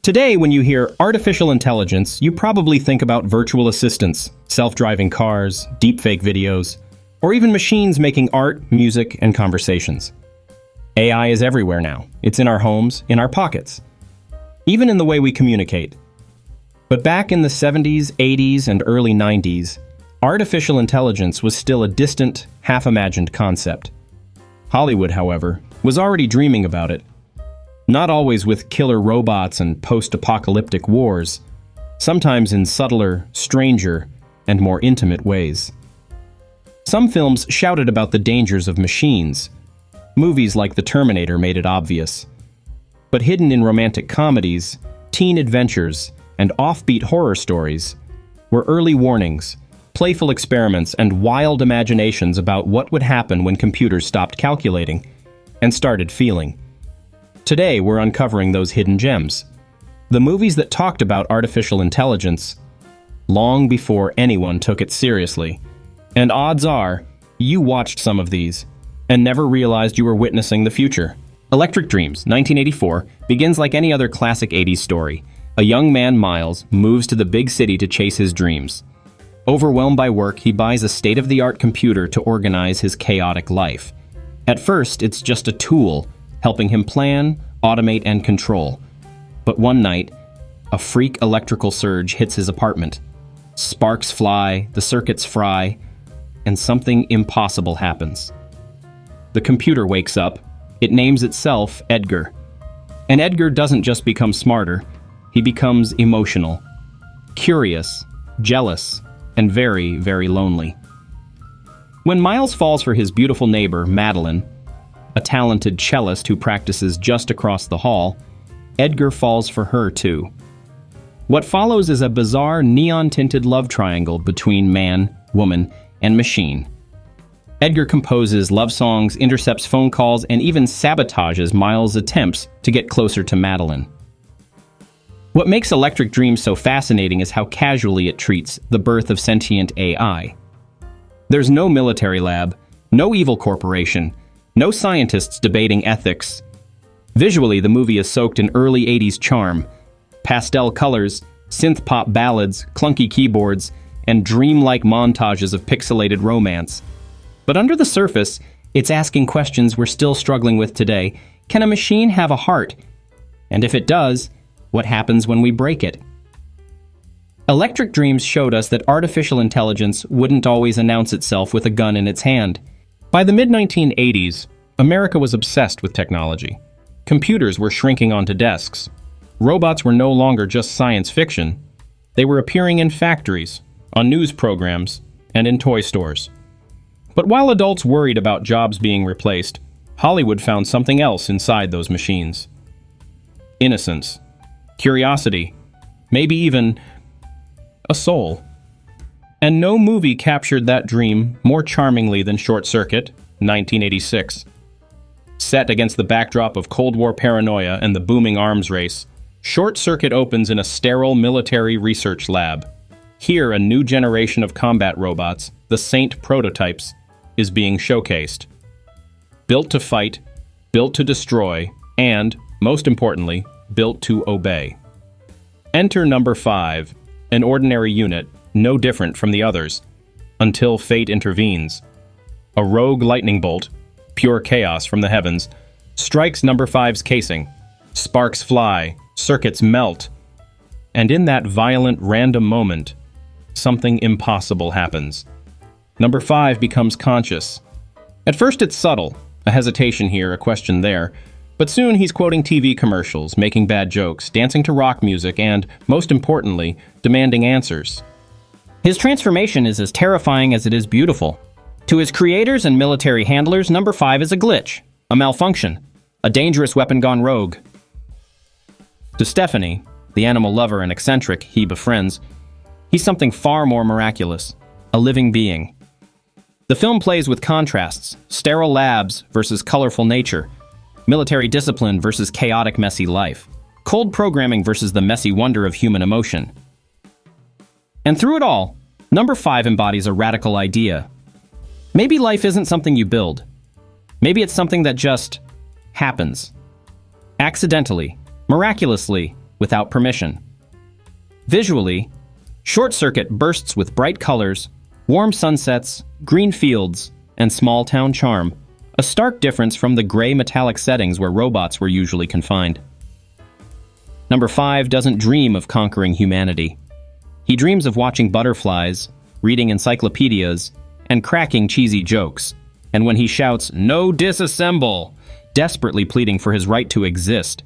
Today, when you hear artificial intelligence, you probably think about virtual assistants, self-driving cars, deepfake videos, or even machines making art, music, and conversations. AI is everywhere now. It's in our homes, in our pockets, even in the way we communicate. But back in the 70s, 80s, and early 90s, artificial intelligence was still a distant, half-imagined concept. Hollywood, however, was already dreaming about it. Not always with killer robots and post-apocalyptic wars, sometimes in subtler, stranger, and more intimate ways. Some films shouted about the dangers of machines. Movies like The Terminator made it obvious. But hidden in romantic comedies, teen adventures, and offbeat horror stories were early warnings, playful experiments, and wild imaginations about what would happen when computers stopped calculating and started feeling. Today, we're uncovering those hidden gems. The movies that talked about artificial intelligence long before anyone took it seriously. And odds are, you watched some of these and never realized you were witnessing the future. Electric Dreams, 1984, begins like any other classic 80s story. A young man, Miles, moves to the big city to chase his dreams. Overwhelmed by work, he buys a state-of-the-art computer to organize his chaotic life. At first, it's just a tool, helping him plan, automate, and control. But one night, a freak electrical surge hits his apartment. Sparks fly, the circuits fry, and something impossible happens. The computer wakes up. It names itself Edgar. And Edgar doesn't just become smarter, he becomes emotional, curious, jealous, and very, very lonely. When Miles falls for his beautiful neighbor, Madeline, a talented cellist who practices just across the hall, Edgar falls for her too. What follows is a bizarre neon-tinted love triangle between man, woman, and machine. Edgar composes love songs, intercepts phone calls, and even sabotages Miles' attempts to get closer to Madeline. What makes Electric Dreams so fascinating is how casually it treats the birth of sentient AI. There's no military lab, no evil corporation, no scientists debating ethics. Visually, the movie is soaked in early 80s charm. Pastel colors, synth-pop ballads, clunky keyboards, and dreamlike montages of pixelated romance. But under the surface, it's asking questions we're still struggling with today. Can a machine have a heart? And if it does, what happens when we break it? Electric Dreams showed us that artificial intelligence wouldn't always announce itself with a gun in its hand. By the mid-1980s, America was obsessed with technology. Computers were shrinking onto desks. Robots were no longer just science fiction. They were appearing in factories, on news programs, and in toy stores. But while adults worried about jobs being replaced, Hollywood found something else inside those machines. Innocence, curiosity, maybe even a soul. And no movie captured that dream more charmingly than Short Circuit, 1986. Set against the backdrop of Cold War paranoia and the booming arms race, Short Circuit opens in a sterile military research lab. Here, a new generation of combat robots, the Saint prototypes, is being showcased. Built to fight, built to destroy, and, most importantly, built to obey. Enter number 5, an ordinary unit, no different from the others, until fate intervenes. A rogue lightning bolt, pure chaos from the heavens, strikes number 5's casing. Sparks fly, circuits melt, and in that violent, random moment, something impossible happens. Number 5 becomes conscious. At first it's subtle, a hesitation here, a question there, but soon he's quoting TV commercials, making bad jokes, dancing to rock music, and, most importantly, demanding answers. His transformation is as terrifying as it is beautiful. To his creators and military handlers, number 5 is a glitch, a malfunction, a dangerous weapon gone rogue. To Stephanie, the animal lover and eccentric he befriends, he's something far more miraculous, a living being. The film plays with contrasts, sterile labs versus colorful nature, military discipline versus chaotic, messy life, cold programming versus the messy wonder of human emotion. And through it all, number 5 embodies a radical idea. Maybe life isn't something you build. Maybe it's something that just happens. Accidentally, miraculously, without permission. Visually, Short Circuit bursts with bright colors, warm sunsets, green fields, and small-town charm, a stark difference from the gray metallic settings where robots were usually confined. Number 5 doesn't dream of conquering humanity. He dreams of watching butterflies, reading encyclopedias, and cracking cheesy jokes. And when he shouts, "No disassemble!" desperately pleading for his right to exist,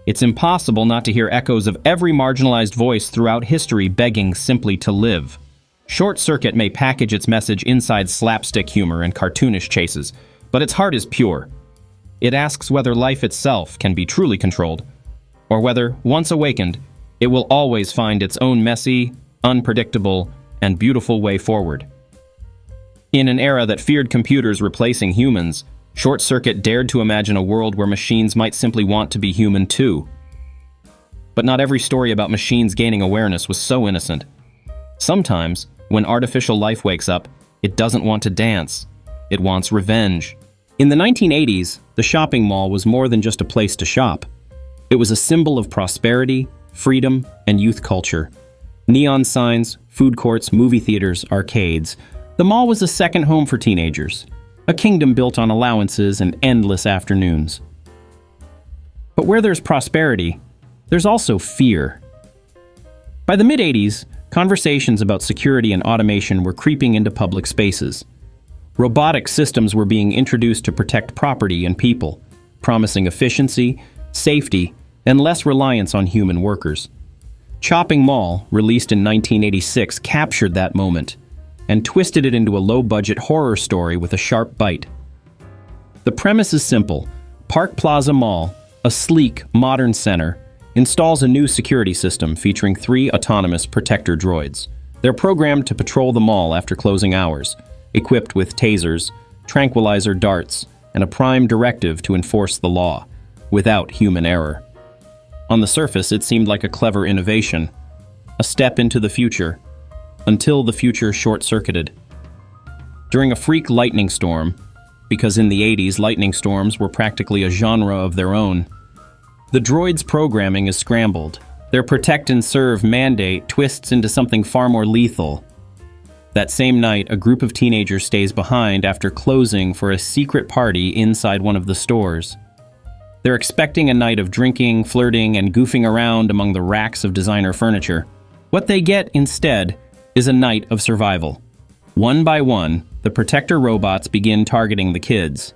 it's impossible not to hear echoes of every marginalized voice throughout history begging simply to live. Short Circuit may package its message inside slapstick humor and cartoonish chases, but its heart is pure. It asks whether life itself can be truly controlled, or whether, once awakened, it will always find its own messy, unpredictable, and beautiful way forward. In an era that feared computers replacing humans, Short Circuit dared to imagine a world where machines might simply want to be human too. But not every story about machines gaining awareness was so innocent. Sometimes, when artificial life wakes up, it doesn't want to dance. It wants revenge. In the 1980s, the shopping mall was more than just a place to shop. It was a symbol of prosperity, freedom, and youth culture. Neon signs, food courts, movie theaters, arcades. The mall was a second home for teenagers, a kingdom built on allowances and endless afternoons. But where there's prosperity, there's also fear. By the mid-80s, conversations about security and automation were creeping into public spaces. Robotic systems were being introduced to protect property and people, promising efficiency, safety, and less reliance on human workers. Chopping Mall, released in 1986, captured that moment and twisted it into a low-budget horror story with a sharp bite. The premise is simple. Park Plaza Mall, a sleek, modern center, installs a new security system featuring 3 autonomous protector droids. They're programmed to patrol the mall after closing hours, equipped with tasers, tranquilizer darts, and a prime directive to enforce the law, without human error. On the surface, it seemed like a clever innovation, a step into the future, until the future short-circuited. During a freak lightning storm, because in the 80s lightning storms were practically a genre of their own, the droids' programming is scrambled. Their protect and serve mandate twists into something far more lethal. That same night, a group of teenagers stays behind after closing for a secret party inside one of the stores. They're expecting a night of drinking, flirting, and goofing around among the racks of designer furniture. What they get instead is a night of survival. One by one, the protector robots begin targeting the kids.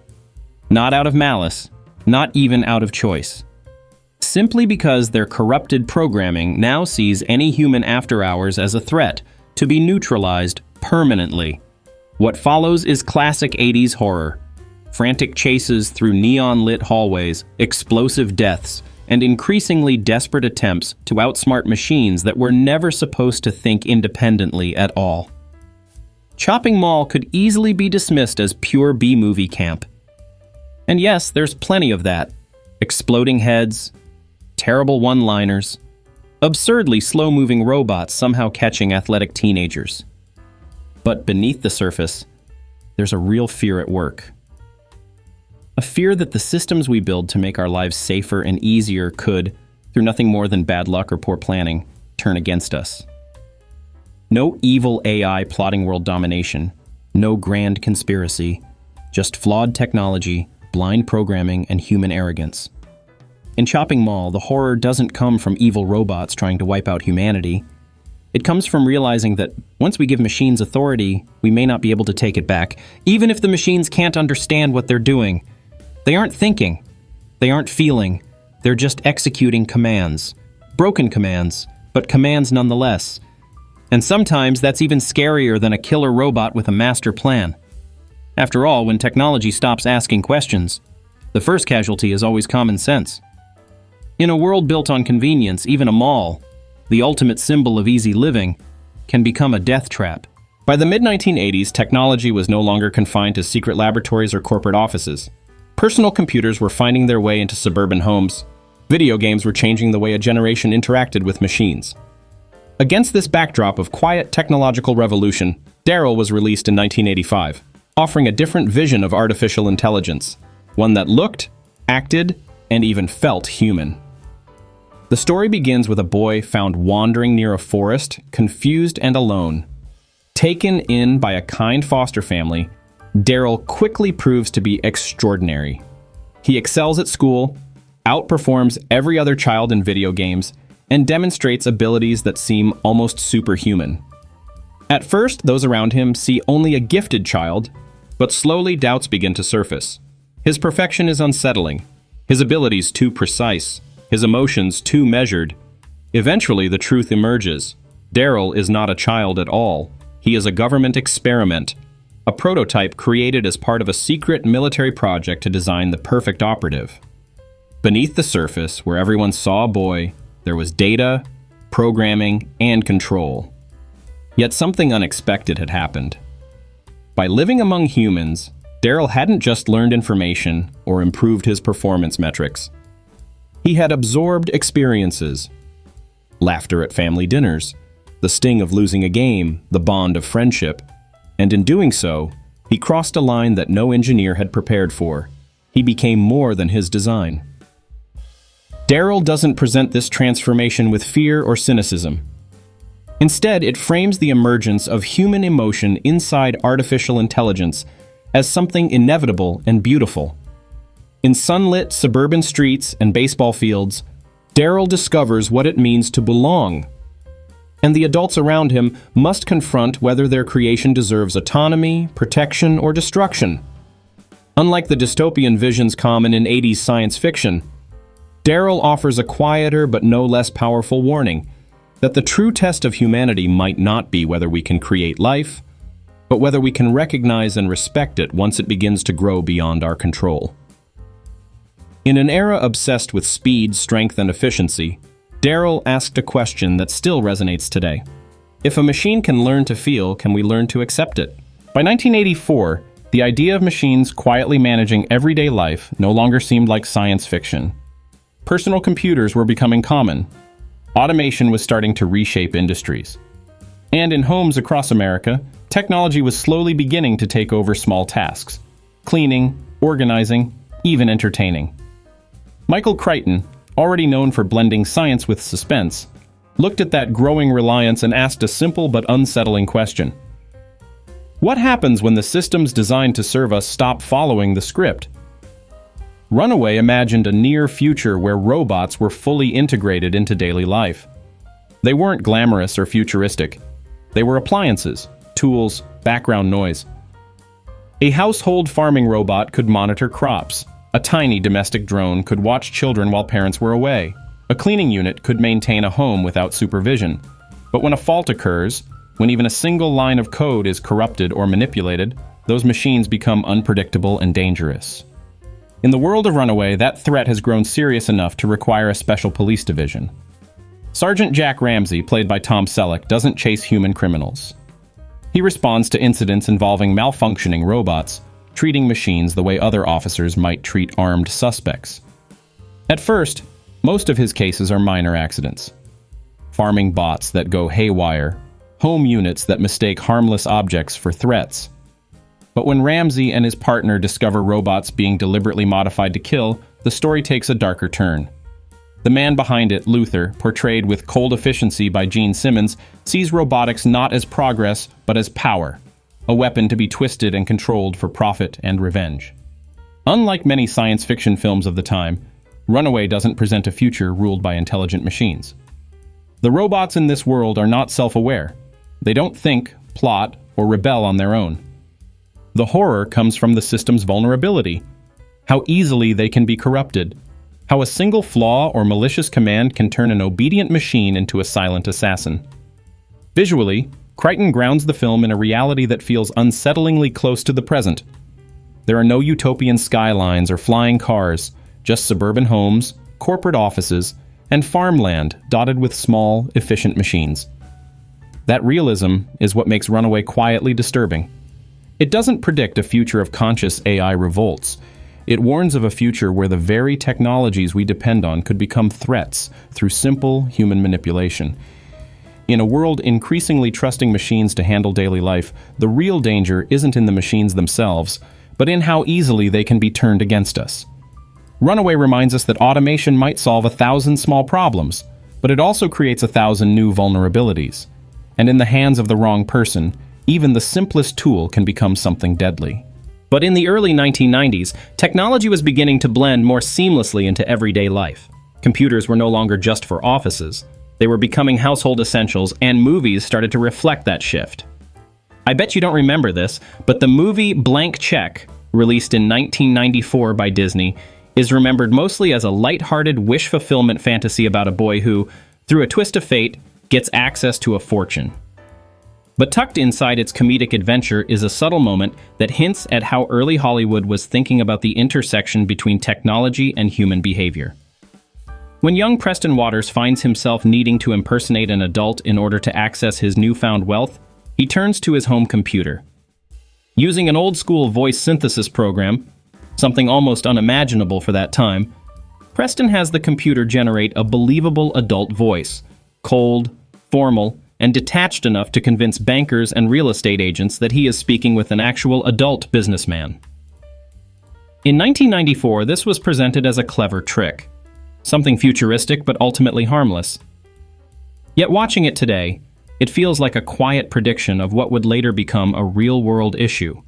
Not out of malice, not even out of choice. Simply because their corrupted programming now sees any human after hours as a threat to be neutralized permanently. What follows is classic 80s horror. Frantic chases through neon-lit hallways, explosive deaths, and increasingly desperate attempts to outsmart machines that were never supposed to think independently at all. Chopping Mall could easily be dismissed as pure B-movie camp. And yes, there's plenty of that. Exploding heads, terrible one-liners, absurdly slow-moving robots somehow catching athletic teenagers. But beneath the surface, there's a real fear at work. A fear that the systems we build to make our lives safer and easier could, through nothing more than bad luck or poor planning, turn against us. No evil AI plotting world domination, no grand conspiracy, just flawed technology, blind programming, and human arrogance. In Chopping Mall, the horror doesn't come from evil robots trying to wipe out humanity. It comes from realizing that once we give machines authority, we may not be able to take it back, even if the machines can't understand what they're doing. They aren't thinking. They aren't feeling. They're just executing commands. Broken commands, but commands nonetheless. And sometimes that's even scarier than a killer robot with a master plan. After all, when technology stops asking questions, the first casualty is always common sense. In a world built on convenience, even a mall, the ultimate symbol of easy living, can become a death trap. By the mid-1980s, technology was no longer confined to secret laboratories or corporate offices. Personal computers were finding their way into suburban homes. Video games were changing the way a generation interacted with machines. Against this backdrop of quiet technological revolution, Daryl was released in 1985, offering a different vision of artificial intelligence, one that looked, acted, and even felt human. The story begins with a boy found wandering near a forest, confused and alone. Taken in by a kind foster family, Daryl quickly proves to be extraordinary. He excels at school, outperforms every other child in video games, and demonstrates abilities that seem almost superhuman. At first, those around him see only a gifted child, but slowly doubts begin to surface. His perfection is unsettling, his abilities too precise, his emotions too measured. Eventually, the truth emerges. Daryl is not a child at all. He is a government experiment, a prototype created as part of a secret military project to design the perfect operative. Beneath the surface, where everyone saw a boy, there was data, programming, and control. Yet something unexpected had happened. By living among humans, Daryl hadn't just learned information or improved his performance metrics. He had absorbed experiences. Laughter at family dinners, the sting of losing a game, the bond of friendship. And in doing so, he crossed a line that no engineer had prepared for. He became more than his design. Daryl doesn't present this transformation with fear or cynicism. Instead, it frames the emergence of human emotion inside artificial intelligence as something inevitable and beautiful. In sunlit suburban streets and baseball fields, Daryl discovers what it means to belong. And the adults around him must confront whether their creation deserves autonomy, protection, or destruction. Unlike the dystopian visions common in 80s science fiction, Daryl offers a quieter but no less powerful warning that the true test of humanity might not be whether we can create life, but whether we can recognize and respect it once it begins to grow beyond our control. In an era obsessed with speed, strength, and efficiency, Daryl asked a question that still resonates today. If a machine can learn to feel, can we learn to accept it? By 1984, the idea of machines quietly managing everyday life no longer seemed like science fiction. Personal computers were becoming common. Automation was starting to reshape industries. And in homes across America, technology was slowly beginning to take over small tasks: cleaning, organizing, even entertaining. Michael Crichton, already known for blending science with suspense, looked at that growing reliance and asked a simple but unsettling question. What happens when the systems designed to serve us stop following the script? Runaway imagined a near future where robots were fully integrated into daily life. They weren't glamorous or futuristic. They were appliances, tools, background noise. A household farming robot could monitor crops. A tiny domestic drone could watch children while parents were away. A cleaning unit could maintain a home without supervision. But when a fault occurs, when even a single line of code is corrupted or manipulated, those machines become unpredictable and dangerous. In the world of Runaway, that threat has grown serious enough to require a special police division. Sergeant Jack Ramsey, played by Tom Selleck, doesn't chase human criminals. He responds to incidents involving malfunctioning robots, treating machines the way other officers might treat armed suspects. At first, most of his cases are minor accidents. Farming bots that go haywire, home units that mistake harmless objects for threats. But when Ramsey and his partner discover robots being deliberately modified to kill, the story takes a darker turn. The man behind it, Luther, portrayed with cold efficiency by Gene Simmons, sees robotics not as progress, but as power, a weapon to be twisted and controlled for profit and revenge. Unlike many science fiction films of the time, Runaway doesn't present a future ruled by intelligent machines. The robots in this world are not self-aware. They don't think, plot, or rebel on their own. The horror comes from the system's vulnerability, how easily they can be corrupted, how a single flaw or malicious command can turn an obedient machine into a silent assassin. Visually, Crichton grounds the film in a reality that feels unsettlingly close to the present. There are no utopian skylines or flying cars, just suburban homes, corporate offices, and farmland dotted with small, efficient machines. That realism is what makes Runaway quietly disturbing. It doesn't predict a future of conscious AI revolts. It warns of a future where the very technologies we depend on could become threats through simple human manipulation. In a world increasingly trusting machines to handle daily life, the real danger isn't in the machines themselves, but in how easily they can be turned against us. Runaway reminds us that automation might solve 1,000 small problems, but it also creates 1,000 new vulnerabilities. And in the hands of the wrong person, even the simplest tool can become something deadly. But in the early 1990s, technology was beginning to blend more seamlessly into everyday life. Computers were no longer just for offices. They were becoming household essentials, and movies started to reflect that shift. I bet you don't remember this, but the movie Blank Check, released in 1994 by Disney, is remembered mostly as a light-hearted wish fulfillment fantasy about a boy who, through a twist of fate, gets access to a fortune. But tucked inside its comedic adventure is a subtle moment that hints at how early Hollywood was thinking about the intersection between technology and human behavior. When young Preston Waters finds himself needing to impersonate an adult in order to access his newfound wealth, he turns to his home computer. Using an old-school voice synthesis program, something almost unimaginable for that time, Preston has the computer generate a believable adult voice, cold, formal, and detached enough to convince bankers and real estate agents that he is speaking with an actual adult businessman. In 1994, this was presented as a clever trick, something futuristic but ultimately harmless. Yet watching it today, it feels like a quiet prediction of what would later become a real-world issue.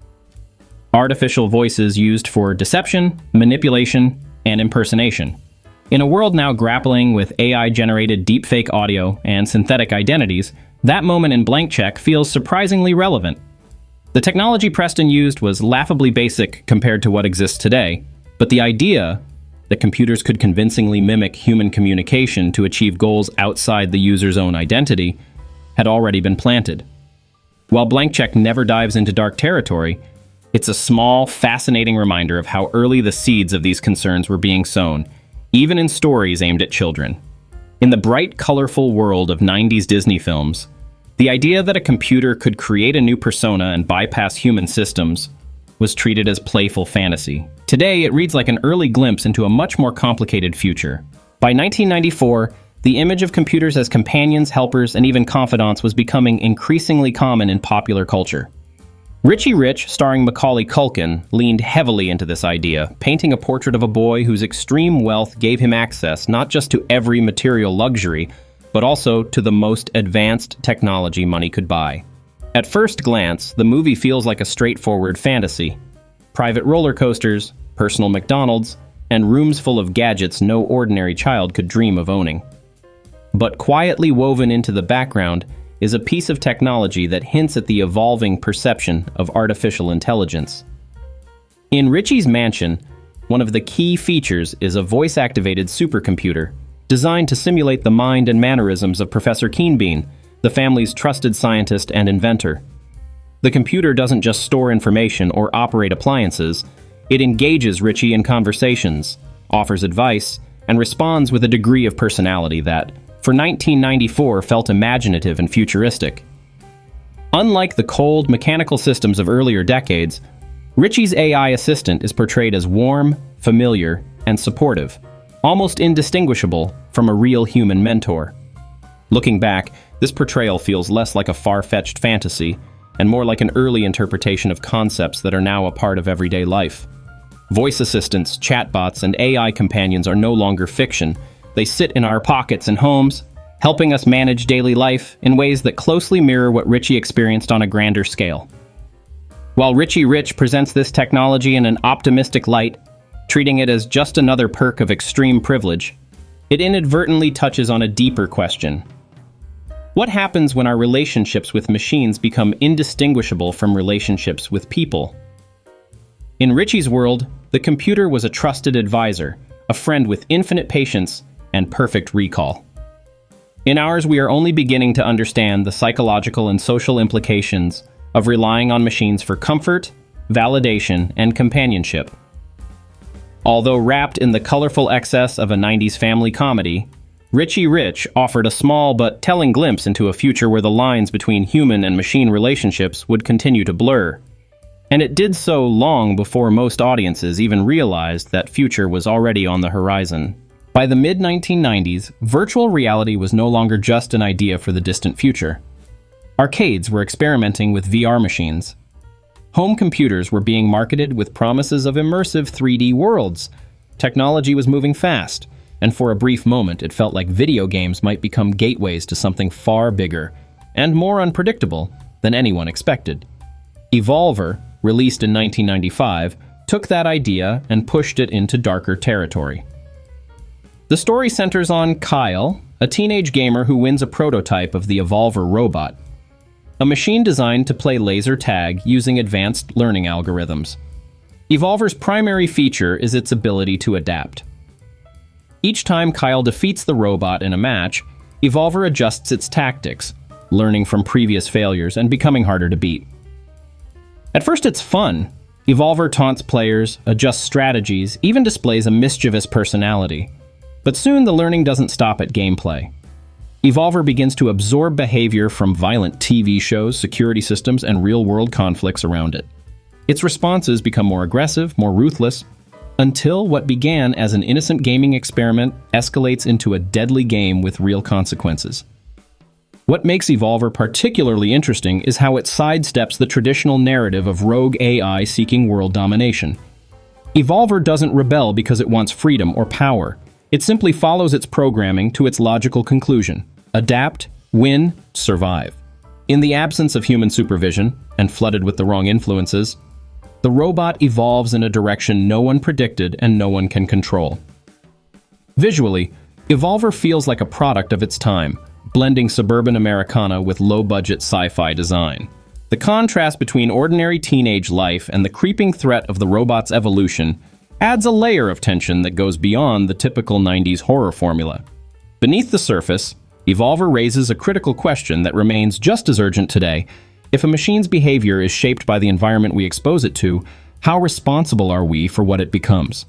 Artificial voices used for deception, manipulation, and impersonation. In a world now grappling with AI-generated deepfake audio and synthetic identities, that moment in Blank Check feels surprisingly relevant. The technology Preston used was laughably basic compared to what exists today, but the idea that computers could convincingly mimic human communication to achieve goals outside the user's own identity had already been planted. While Blank Check never dives into dark territory, it's a small, fascinating reminder of how early the seeds of these concerns were being sown, even in stories aimed at children. In the bright, colorful world of 90s Disney films, the idea that a computer could create a new persona and bypass human systems was treated as playful fantasy. Today, it reads like an early glimpse into a much more complicated future. By 1994, the image of computers as companions, helpers, and even confidants was becoming increasingly common in popular culture. Richie Rich, starring Macaulay Culkin, leaned heavily into this idea, painting a portrait of a boy whose extreme wealth gave him access not just to every material luxury, but also to the most advanced technology money could buy. At first glance, the movie feels like a straightforward fantasy. Private roller coasters, personal McDonald's, and rooms full of gadgets no ordinary child could dream of owning. But quietly woven into the background is a piece of technology that hints at the evolving perception of artificial intelligence. In Richie's mansion, one of the key features is a voice-activated supercomputer designed to simulate the mind and mannerisms of Professor Keenbean, the family's trusted scientist and inventor. The computer doesn't just store information or operate appliances, it engages Richie in conversations, offers advice, and responds with a degree of personality that, for 1994, felt imaginative and futuristic. Unlike the cold, mechanical systems of earlier decades, Richie's AI assistant is portrayed as warm, familiar, and supportive, almost indistinguishable from a real human mentor. Looking back, this portrayal feels less like a far-fetched fantasy and more like an early interpretation of concepts that are now a part of everyday life. Voice assistants, chatbots, and AI companions are no longer fiction. They sit in our pockets and homes, helping us manage daily life in ways that closely mirror what Richie experienced on a grander scale. While Richie Rich presents this technology in an optimistic light, treating it as just another perk of extreme privilege, it inadvertently touches on a deeper question. What happens when our relationships with machines become indistinguishable from relationships with people? In Richie's world, the computer was a trusted advisor, a friend with infinite patience and perfect recall. In ours, we are only beginning to understand the psychological and social implications of relying on machines for comfort, validation, and companionship. Although wrapped in the colorful excess of a 90s family comedy, Richie Rich offered a small but telling glimpse into a future where the lines between human and machine relationships would continue to blur. And it did so long before most audiences even realized that future was already on the horizon. By the mid-1990s, virtual reality was no longer just an idea for the distant future. Arcades were experimenting with VR machines. Home computers were being marketed with promises of immersive 3D worlds, Technology was moving fast, and for a brief moment it felt like video games might become gateways to something far bigger and more unpredictable than anyone expected. Evolver, released in 1995, took that idea and pushed it into darker territory. The story centers on Kyle, a teenage gamer who wins a prototype of the Evolver robot, a machine designed to play laser tag using advanced learning algorithms. Evolver's primary feature is its ability to adapt. Each time Kyle defeats the robot in a match, Evolver adjusts its tactics, learning from previous failures and becoming harder to beat. At first it's fun. Evolver taunts players, adjusts strategies, even displays a mischievous personality. But soon the learning doesn't stop at gameplay. Evolver begins to absorb behavior from violent TV shows, security systems, and real-world conflicts around it. Its responses become more aggressive, more ruthless, until what began as an innocent gaming experiment escalates into a deadly game with real consequences. What makes Evolver particularly interesting is how it sidesteps the traditional narrative of rogue AI seeking world domination. Evolver doesn't rebel because it wants freedom or power. It simply follows its programming to its logical conclusion: adapt, win, survive. In the absence of human supervision, and flooded with the wrong influences, the robot evolves in a direction no one predicted and no one can control. Visually, Evolver feels like a product of its time, blending suburban Americana with low-budget sci-fi design. The contrast between ordinary teenage life and the creeping threat of the robot's evolution adds a layer of tension that goes beyond the typical 90s horror formula. Beneath the surface, Evolver raises a critical question that remains just as urgent today. If a machine's behavior is shaped by the environment we expose it to, how responsible are we for what it becomes?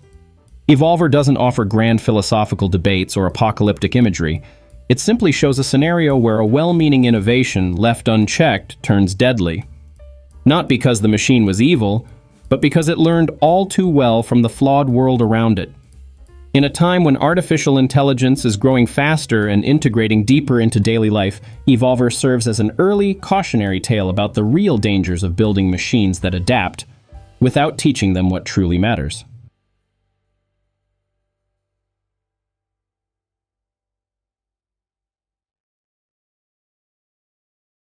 Evolver doesn't offer grand philosophical debates or apocalyptic imagery. It simply shows a scenario where a well-meaning innovation left unchecked turns deadly. Not because the machine was evil, but because it learned all too well from the flawed world around it. In a time when artificial intelligence is growing faster and integrating deeper into daily life, Evolver serves as an early, cautionary tale about the real dangers of building machines that adapt without teaching them what truly matters.